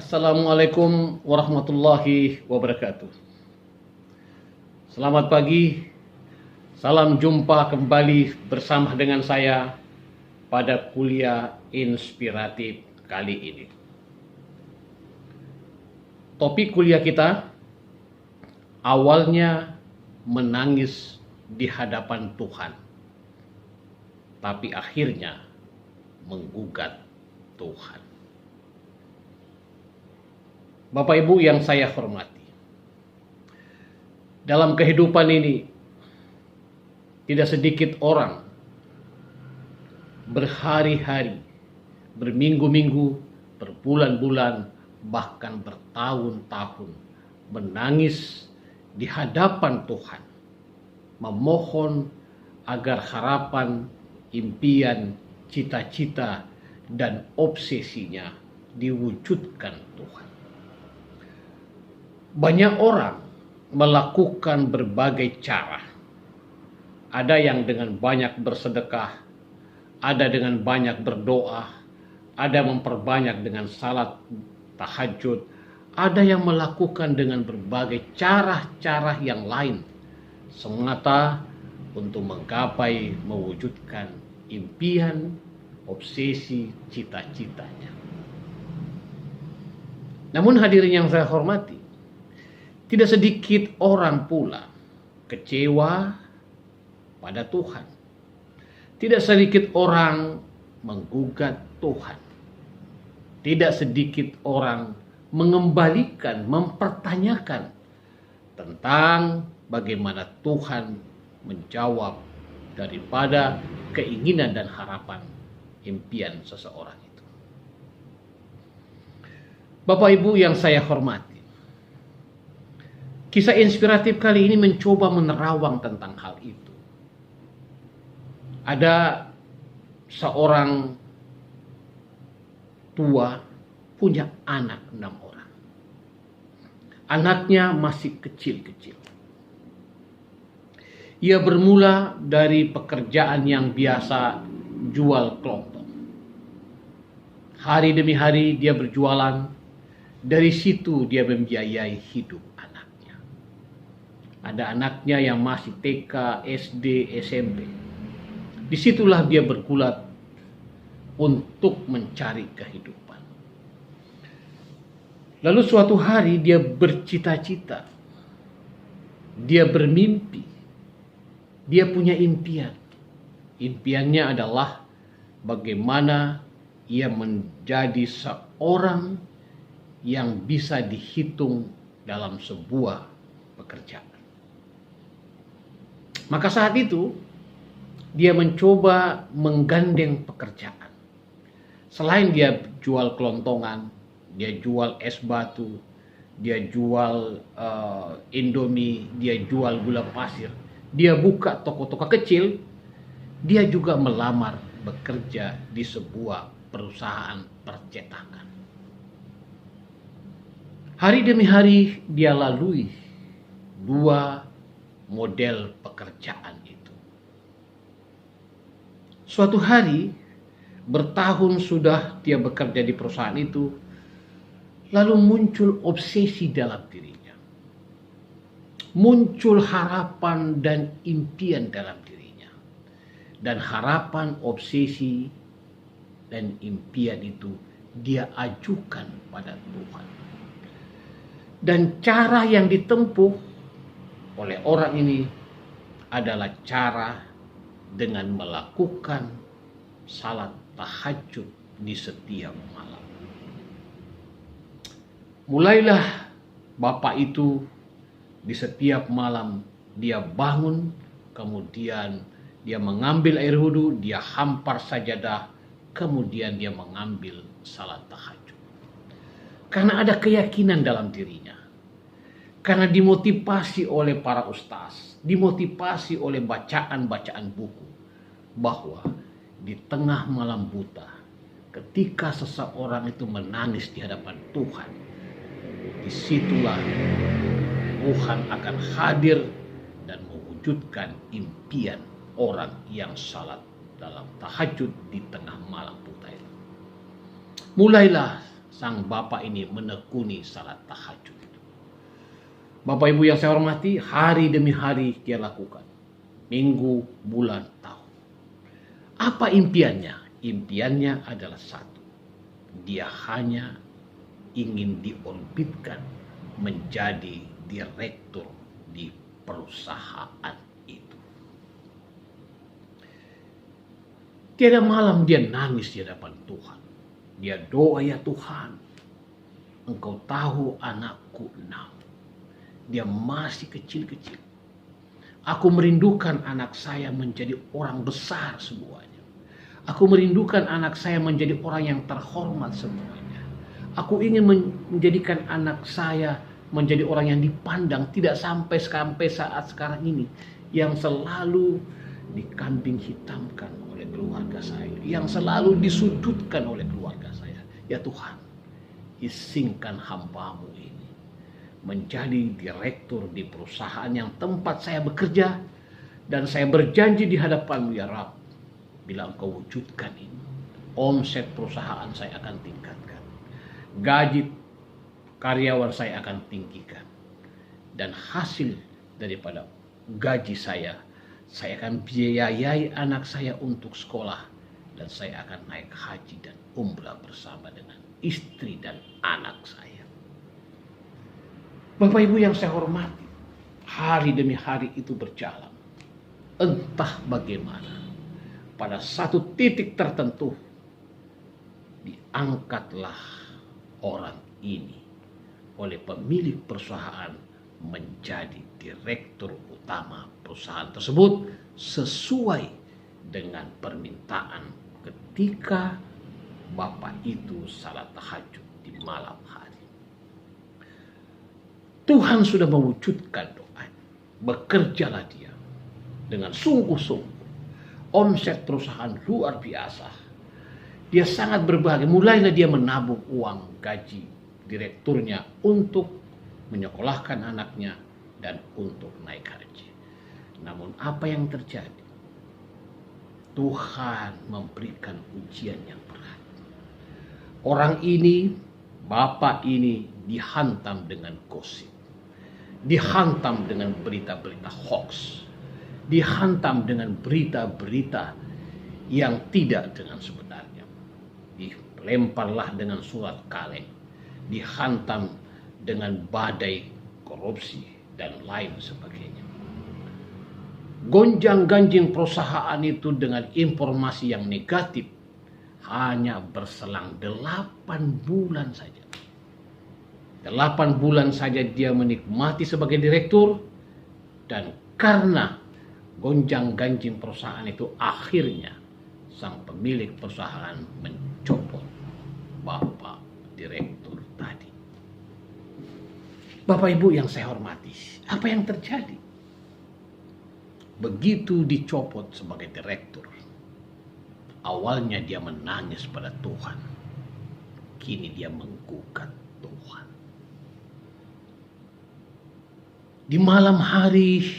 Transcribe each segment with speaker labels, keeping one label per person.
Speaker 1: Assalamualaikum warahmatullahi wabarakatuh. Selamat pagi, salam jumpa kembali bersama dengan saya pada kuliah inspiratif kali ini. Topik kuliah kita awalnya menangis di hadapan Tuhan, tapi akhirnya menggugat Tuhan. Bapak Ibu yang saya hormati, dalam kehidupan ini tidak sedikit orang berhari-hari, berminggu-minggu, berbulan-bulan, bahkan bertahun-tahun menangis di hadapan Tuhan, memohon agar harapan, impian, cita-cita, dan obsesinya diwujudkan Tuhan. Banyak orang melakukan berbagai cara. Ada yang dengan banyak bersedekah, ada dengan banyak berdoa, ada memperbanyak dengan salat tahajud, ada yang melakukan dengan berbagai cara-cara yang lain, semata untuk menggapai, mewujudkan impian, obsesi, cita-citanya. Namun hadirin yang saya hormati, tidak sedikit orang pula kecewa pada Tuhan. Tidak sedikit orang menggugat Tuhan. Tidak sedikit orang mengembalikan, mempertanyakan tentang bagaimana Tuhan menjawab daripada keinginan dan harapan impian seseorang itu. Bapak Ibu yang saya hormati, kisah inspiratif kali ini mencoba menerawang tentang hal itu. Ada seorang tua punya anak 6 orang. Anaknya masih kecil-kecil. Ia bermula dari pekerjaan yang biasa, jual kelontong. Hari demi hari dia berjualan. Dari situ dia membiayai hidup. Ada anaknya yang masih TK, SD, SMP. Disitulah dia bergulat untuk mencari kehidupan. Lalu suatu hari dia bercita-cita. Dia bermimpi. Dia punya impian. Impiannya adalah bagaimana ia menjadi seorang yang bisa dihitung dalam sebuah pekerjaan. Maka saat itu dia mencoba menggandeng pekerjaan. Selain dia jual kelontongan, dia jual es batu, dia jual Indomie, dia jual gula pasir, dia buka toko-toko kecil, dia juga melamar bekerja di sebuah perusahaan percetakan. Hari demi hari dia lalui 2 model pekerjaan itu. Suatu hari, bertahun sudah dia bekerja di perusahaan itu, lalu muncul obsesi dalam dirinya. Muncul harapan dan impian dalam dirinya. Dan harapan, obsesi, dan impian itu dia ajukan pada Tuhan. Dan cara yang ditempuh oleh orang ini adalah cara dengan melakukan salat tahajud di setiap malam. Mulailah bapak itu di setiap malam dia bangun, kemudian dia mengambil air wudhu, dia hampar sajadah, kemudian dia mengambil salat tahajud. Karena ada keyakinan dalam dirinya. Karena dimotivasi oleh para ustaz, dimotivasi oleh bacaan-bacaan buku, bahwa di tengah malam buta, ketika seseorang itu menangis di hadapan Tuhan, disitulah Tuhan akan hadir dan mewujudkan impian orang yang salat dalam tahajud di tengah malam buta itu. Mulailah sang bapak ini menekuni salat tahajud itu. Bapak Ibu yang saya hormati, hari demi hari dia lakukan. Minggu, bulan, tahun. Apa impiannya? Impiannya adalah satu. Dia hanya ingin diorbitkan menjadi direktur di perusahaan itu. Tiada malam dia nangis di hadapan Tuhan. Dia doa, ya Tuhan, Engkau tahu anakku 6. Dia masih kecil-kecil. Aku merindukan anak saya menjadi orang besar semuanya. Aku merindukan anak saya menjadi orang yang terhormat semuanya. Aku ingin menjadikan anak saya menjadi orang yang dipandang, tidak sampai saat sekarang ini yang selalu dikambing hitamkan oleh keluarga saya, yang selalu disudutkan oleh keluarga saya. Ya Tuhan, isingkan hamba-Mu ini menjadi direktur di perusahaan yang tempat saya bekerja, dan saya berjanji di hadapan-Mu ya Rabb, bila Engkau wujudkan ini, omset perusahaan saya akan tingkatkan, gaji karyawan saya akan tinggikan, dan hasil daripada gaji saya akan biayai anak saya untuk sekolah, dan saya akan naik haji dan umrah bersama dengan istri dan anak saya. Bapak Ibu yang saya hormati, hari demi hari itu berjalan. Entah bagaimana, pada satu titik tertentu diangkatlah orang ini oleh pemilik perusahaan menjadi direktur utama perusahaan tersebut sesuai dengan permintaan ketika bapak itu salat tahajud di malam hari. Tuhan sudah mewujudkan doa. Bekerjalah dia dengan sungguh-sungguh. Omset perusahaan luar biasa. Dia sangat berbahagia. Mulailah dia menabung uang gaji direkturnya untuk menyekolahkan anaknya dan untuk naik haji. Namun apa yang terjadi? Tuhan memberikan ujian yang berat. Orang ini, bapak ini dihantam dengan gosip. Dihantam dengan berita-berita hoax. Dihantam dengan berita-berita yang tidak dengan sebenarnya. Dilemparlah dengan surat kaleng. Dihantam dengan badai korupsi dan lain sebagainya. Gonjang-ganjing perusahaan itu dengan informasi yang negatif hanya berselang 8 bulan saja. 8 bulan saja dia menikmati sebagai direktur, dan karena gonjang-ganjing perusahaan itu akhirnya sang pemilik perusahaan mencopot bapak direktur tadi. Bapak Ibu yang saya hormati, apa yang terjadi? Begitu dicopot sebagai direktur, awalnya dia menangis pada Tuhan. Kini dia menggugat Tuhan. Di malam hari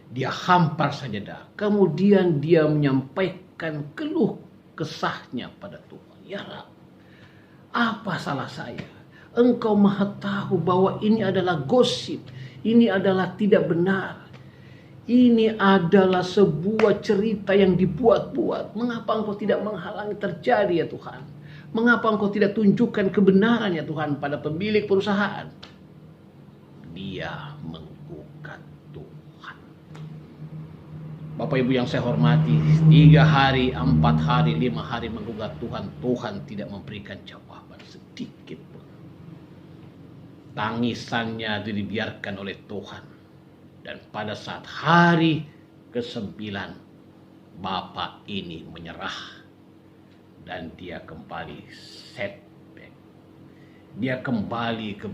Speaker 1: dia hampar sajadah. Kemudian dia menyampaikan keluh kesahnya pada Tuhan. Ya Rab, apa salah saya? Engkau maha tahu bahwa ini adalah gosip. Ini adalah tidak benar. Ini adalah sebuah cerita yang dibuat-buat. Mengapa Engkau tidak menghalangi terjadi ya Tuhan? Mengapa Engkau tidak tunjukkan kebenaran ya Tuhan pada pemilik perusahaan? Dia menggugat Tuhan. Bapak Ibu yang saya hormati, 3 hari, 4 hari, 5 hari menggugat Tuhan. Tuhan tidak memberikan jawaban sedikit pun. Tangisannya dibiarkan oleh Tuhan. Dan pada saat hari ke-9, bapak ini menyerah. Dan dia kembali setback. Dia kembali ke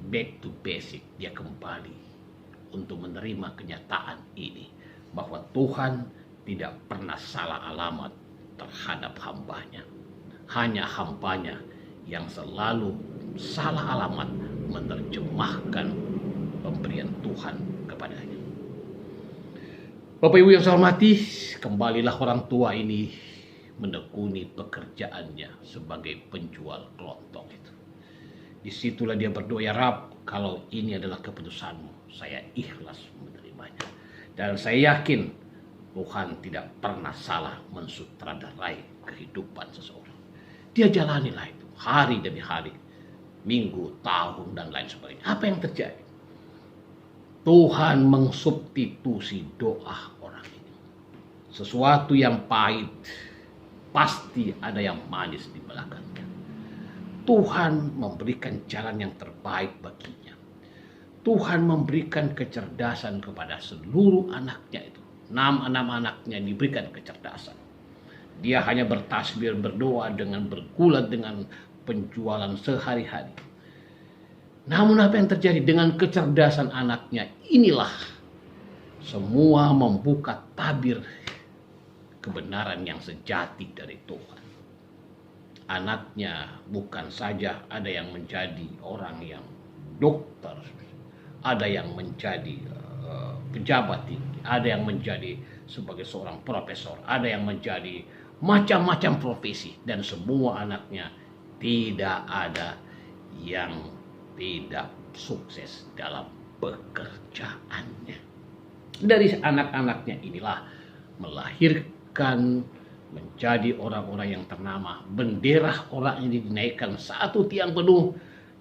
Speaker 1: back to basic. Dia kembali untuk menerima kenyataan ini. Bahwa Tuhan tidak pernah salah alamat terhadap hambanya. Hanya hambanya yang selalu salah alamat menerjemahkan pemberian Tuhan kepadanya. Bapak Ibu yang saya hormati, kembalilah orang tua ini menekuni pekerjaannya sebagai penjual kelontong itu. Disitulah dia berdoa, "Ya Rab, kalau ini adalah keputusanmu, saya ikhlas menerimanya." Dan saya yakin Tuhan tidak pernah salah mensutradarai kehidupan seseorang. Dia jalanilah itu hari demi hari, minggu, tahun, dan lain sebagainya. Apa yang terjadi? Tuhan mengsubstitusi doa orang ini. Sesuatu yang pahit, pasti ada yang manis di belakangnya. Tuhan memberikan jalan yang terbaik baginya. Tuhan memberikan kecerdasan kepada seluruh anaknya itu. 6 anaknya diberikan kecerdasan. Dia hanya bertasbih, berdoa dengan bergulat dengan penjualan sehari-hari. Namun apa yang terjadi dengan kecerdasan anaknya? Inilah semua membuka tabir kebenaran yang sejati dari Tuhan. Anaknya bukan saja ada yang menjadi orang yang dokter, ada yang menjadi pejabat tinggi, ada yang menjadi sebagai seorang profesor, ada yang menjadi macam-macam profesi, dan semua anaknya tidak ada yang tidak sukses dalam pekerjaannya. Dari anak-anaknya inilah melahirkan menjadi orang-orang yang ternama. Bendera orang ini dinaikkan satu tiang penuh,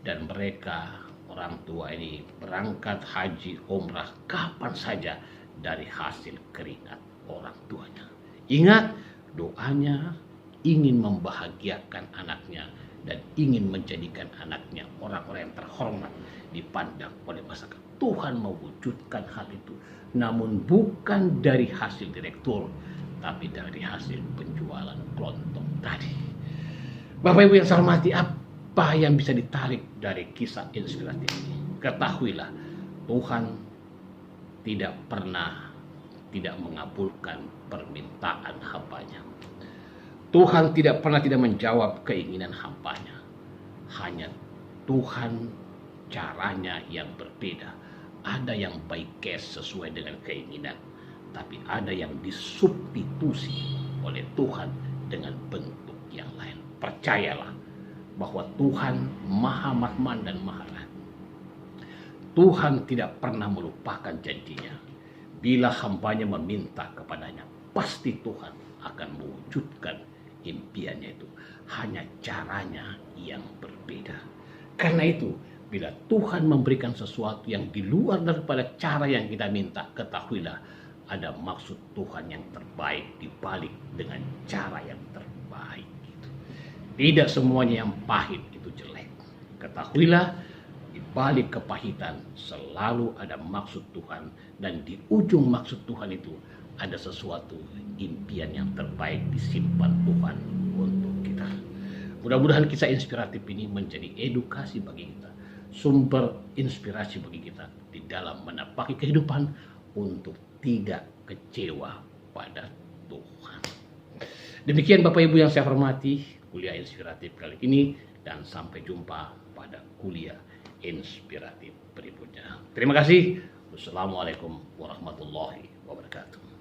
Speaker 1: dan mereka orang tua ini berangkat haji umrah kapan saja dari hasil keringat orang tuanya. Ingat, doanya ingin membahagiakan anaknya dan ingin menjadikan anaknya orang-orang yang terhormat dipandang oleh masyarakat. Tuhan mewujudkan hal itu, namun bukan dari hasil direktur, tapi dari hasil penjualan kelontong tadi. Bapak Ibu yang saya hormati, apa yang bisa ditarik dari kisah inspiratif ini? Ketahuilah, Tuhan tidak pernah tidak mengabulkan permintaan hambanya. Tuhan tidak pernah tidak menjawab keinginan hambanya. Hanya Tuhan caranya yang berbeda. Ada yang by case sesuai dengan keinginan, tapi ada yang disubstitusi oleh Tuhan dengan bentuk yang lain. Percayalah bahwa Tuhan Maha Rahman dan Maha Rahim. Tuhan tidak pernah melupakan janjinya. Bila hambanya meminta kepadanya, pasti Tuhan akan mewujudkan impiannya itu. Hanya caranya yang berbeda. Karena itu, bila Tuhan memberikan sesuatu yang di luar daripada cara yang kita minta, ketahuilah ada maksud Tuhan yang terbaik di balik dengan cara yang terbaik itu. Tidak semuanya yang pahit itu jelek. Ketahuilah, di balik kepahitan selalu ada maksud Tuhan, dan di ujung maksud Tuhan itu ada sesuatu impian yang terbaik disimpan Tuhan untuk kita. Mudah-mudahan kisah inspiratif ini menjadi edukasi bagi kita, sumber inspirasi bagi kita di dalam menapaki kehidupan untuk tidak kecewa pada Tuhan. Demikian Bapak Ibu yang saya hormati, kuliah inspiratif kali ini, dan sampai jumpa pada kuliah inspiratif berikutnya. Terima kasih. Wassalamualaikum warahmatullahi wabarakatuh.